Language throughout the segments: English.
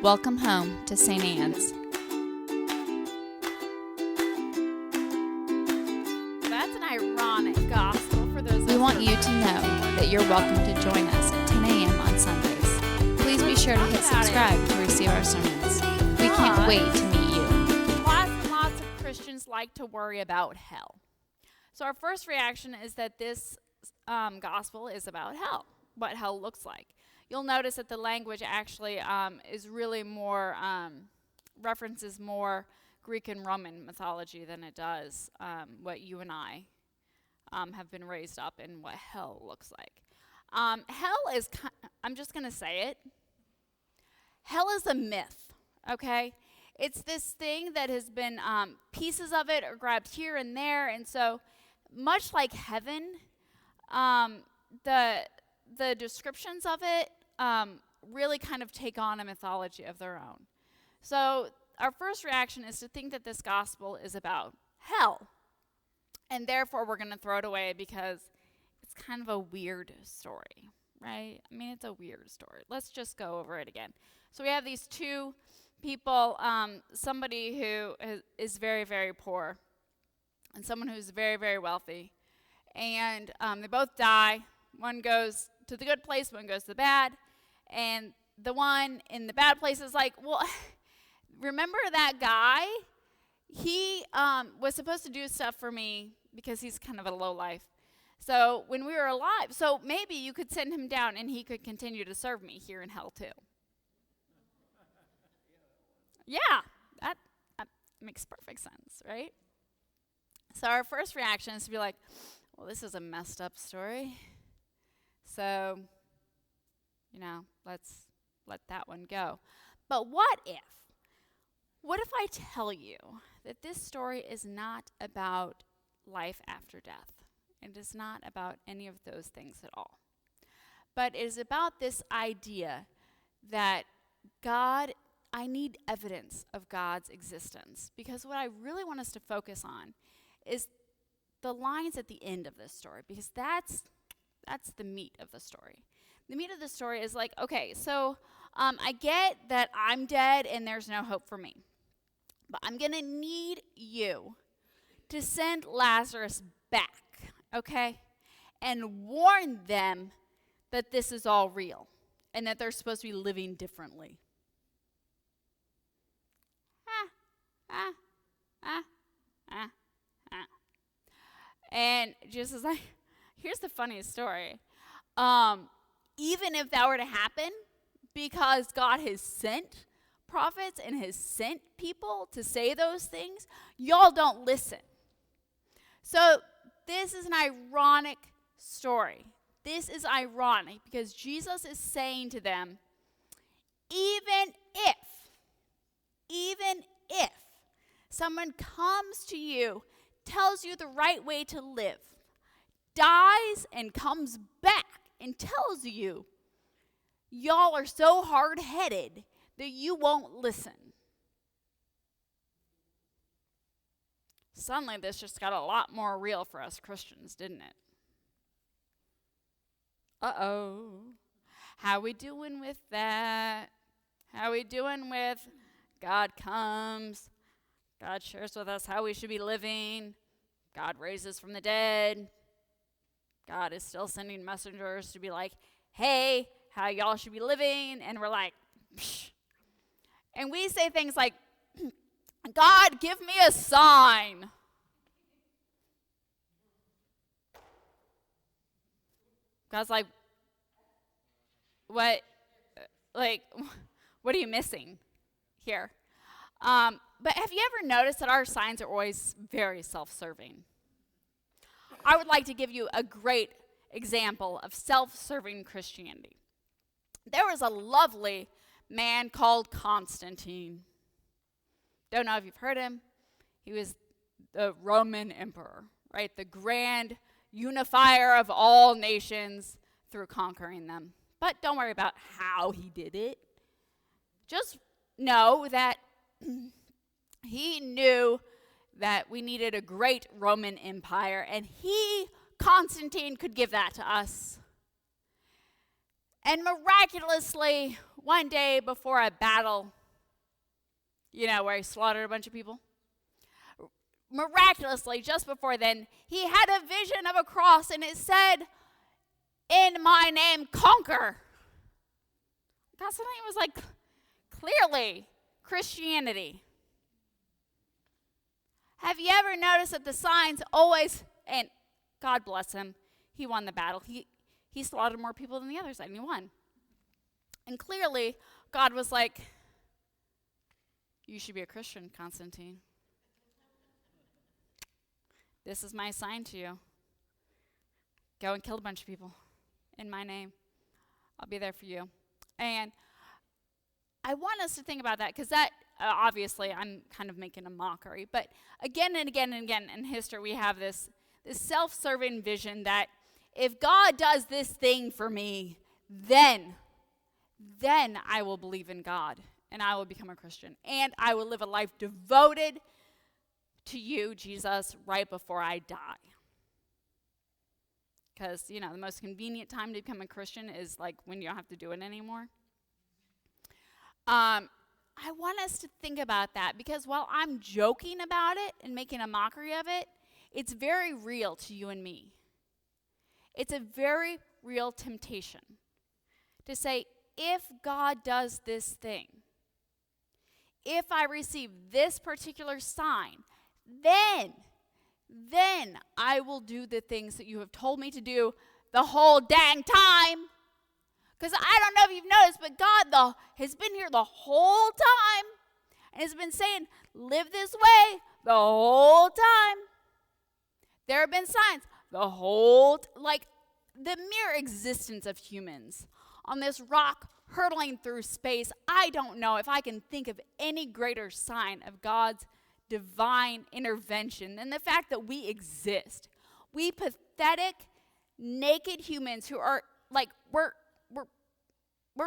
Welcome home to St. Anne's. That's an ironic gospel for those. We want you to know that you're welcome to join us at 10 a.m. on Sundays. Please be sure to hit subscribe to receive our sermons. We can't wait to meet you. Lots and lots of Christians like to worry about hell. So our first reaction is that this gospel is about hell, what hell looks like. You'll notice that the language actually is really more, references more Greek and Roman mythology than it does what you and I have been raised up in what hell looks like. Hell is, I'm just going to say it, hell is a myth, okay? It's this thing that has been, pieces of it are grabbed here and there, and so much like heaven, the descriptions of it really kind of take on a mythology of their own. So our first reaction is to think that this gospel is about hell, and therefore we're going to throw it away because it's kind of a weird story, right? I mean, it's a weird story. Let's just go over it again. So we have these two people, somebody who is very, very poor and someone who's very, very wealthy, and they both die. One goes to the good place, one goes to the bad, and the one in the bad place is like, well, remember that guy? He was supposed to do stuff for me because he's kind of a low life. So when we were alive, so maybe you could send him down and he could continue to serve me here in hell too. Yeah, that makes perfect sense, right? So our first reaction is to be like, well, this is a messed up story. So, let's let that one go. But what if I tell you that this story is not about life after death? It is not about any of those things at all. But it is about this idea that I need evidence of God's existence. Because what I really want us to focus on is the lines at the end of this story, because that's the meat of the story. The meat of the story is like, okay, so I get that I'm dead and there's no hope for me, but I'm going to need you to send Lazarus back, okay, and warn them that this is all real and that they're supposed to be living differently. And Jesus is like, here's the funniest story. Even if that were to happen, because God has sent prophets and has sent people to say those things, y'all don't listen. So this is an ironic story. This is ironic because Jesus is saying to them, even if someone comes to you, tells you the right way to live, dies and comes back and tells you, y'all are so hard-headed that you won't listen. Suddenly this just got a lot more real for us Christians, didn't it? Uh-oh. How we doing with that? How we doing with God comes, God shares with us how we should be living, God raises from the dead, God is still sending messengers to be like, hey, how y'all should be living, and we're like, psh. And we say things like, God, give me a sign. God's like, what are you missing here? But have you ever noticed that our signs are always very self-serving? I would like to give you a great example of self-serving Christianity. There was a lovely man called Constantine. Don't know if you've heard him. He was the Roman emperor, right? The grand unifier of all nations through conquering them. But don't worry about how he did it. Just know that he knew that we needed a great Roman Empire, and Constantine, could give that to us. And miraculously, one day before a battle, where he slaughtered a bunch of people. Miraculously, just before then, he had a vision of a cross, and it said, "In my name, conquer." God, something was like clearly Christianity. Have you ever noticed that the signs always, and God bless him, he won the battle. He slaughtered more people than the other side, and he won. And clearly, God was like, "You should be a Christian, Constantine. This is my sign to you. Go and kill a bunch of people in my name. I'll be there for you." And I want us to think about that, because that, obviously, I'm kind of making a mockery. But again and again and again in history, we have this self-serving vision that if God does this thing for me, then I will believe in God, and I will become a Christian, and I will live a life devoted to you, Jesus, right before I die. Because, the most convenient time to become a Christian is like when you don't have to do it anymore. I want us to think about that, because while I'm joking about it and making a mockery of it, it's very real to you and me. It's a very real temptation to say, if God does this thing, if I receive this particular sign, then I will do the things that you have told me to do the whole dang time. Because I don't know if you've noticed, but God has been here the whole time and has been saying, live this way the whole time. There have been signs the mere existence of humans on this rock hurtling through space. I don't know if I can think of any greater sign of God's divine intervention than the fact that we exist. We pathetic, naked humans who are like, we're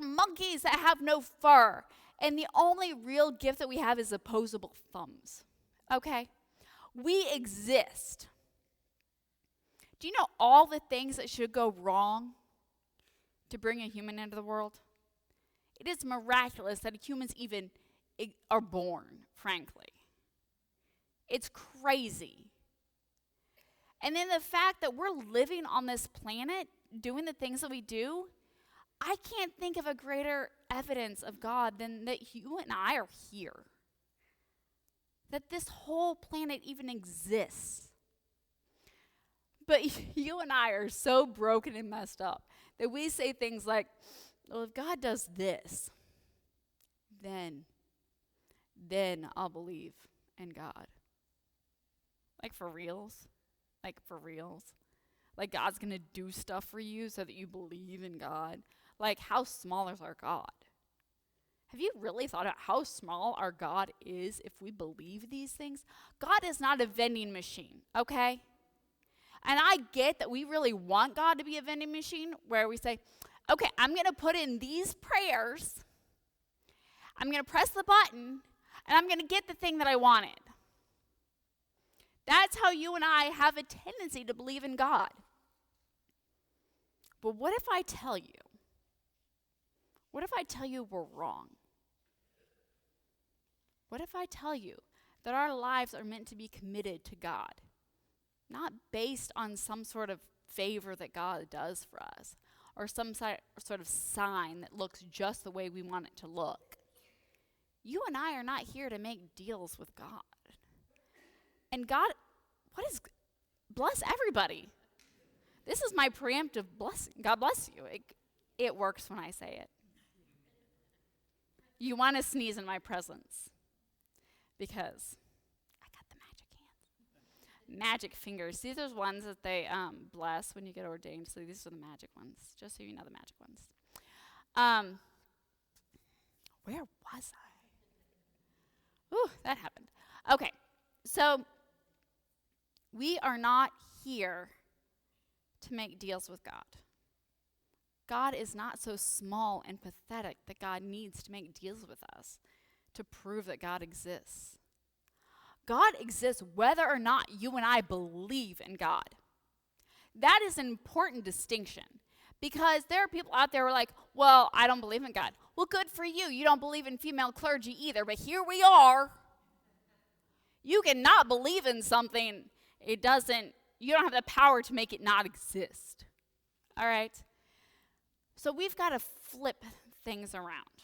monkeys that have no fur, and the only real gift that we have is opposable thumbs. Okay? We exist. Do you know all the things that should go wrong to bring a human into the world? It is miraculous that humans even are born, frankly. It's crazy. And then the fact that we're living on this planet, doing the things that we do, I can't think of a greater evidence of God than that you and I are here. That this whole planet even exists. But you and I are so broken and messed up that we say things like, well, if God does this, then I'll believe in God. Like for reals? Like God's going to do stuff for you so that you believe in God? Like, how small is our God? Have you really thought about how small our God is if we believe these things? God is not a vending machine, okay? And I get that we really want God to be a vending machine where we say, okay, I'm going to put in these prayers, I'm going to press the button, and I'm going to get the thing that I wanted. That's how you and I have a tendency to believe in God. But what if I tell you we're wrong? What if I tell you that our lives are meant to be committed to God, not based on some sort of favor that God does for us, or some sort of sign that looks just the way we want it to look? You and I are not here to make deals with God. And God, bless everybody. This is my preemptive blessing. God bless you. It works when I say it. You want to sneeze in my presence because I got the magic hands. Magic fingers. These are ones that they bless when you get ordained. So these are the magic ones, just so you know the magic ones. Where was I? Ooh, that happened. Okay, so we are not here to make deals with God. God is not so small and pathetic that God needs to make deals with us to prove that God exists. God exists whether or not you and I believe in God. That is an important distinction, because there are people out there who are like, well, I don't believe in God. Well, good for you. You don't believe in female clergy either, but here we are. You cannot believe in something. You don't have the power to make it not exist. All right? So we've got to flip things around.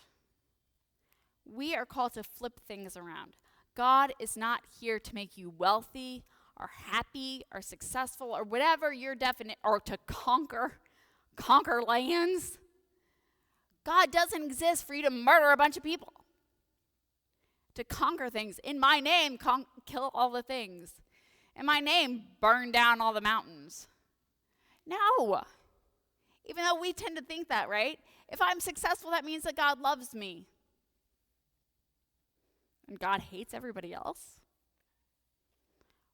We are called to flip things around. God is not here to make you wealthy or happy or successful or whatever your definition, or to conquer lands. God doesn't exist for you to murder a bunch of people. To conquer things. In my name, kill all the things. In my name, burn down all the mountains. No. Even though we tend to think that, right? If I'm successful, that means that God loves me. And God hates everybody else?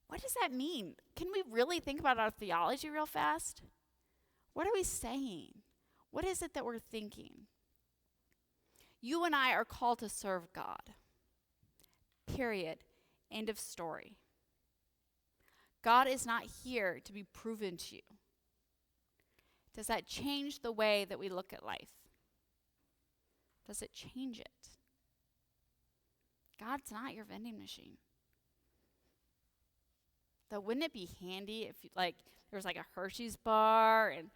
What does that mean? Can we really think about our theology real fast? What are we saying? What is it that we're thinking? You and I are called to serve God. Period. End of story. God is not here to be proven to you. Does that change the way that we look at life? Does it change it? God's not your vending machine. Though wouldn't it be handy if there was like a Hershey's bar and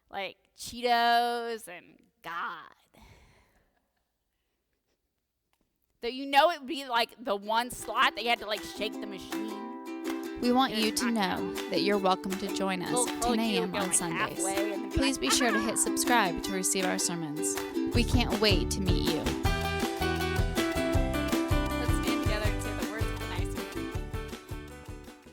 like Cheetos and God? Though it would be like the one slot that you had to shake the machine. We want you to know that you're welcome to join us 10 a.m. on Sundays. Please be sure to hit subscribe to receive our sermons. We can't wait to meet you.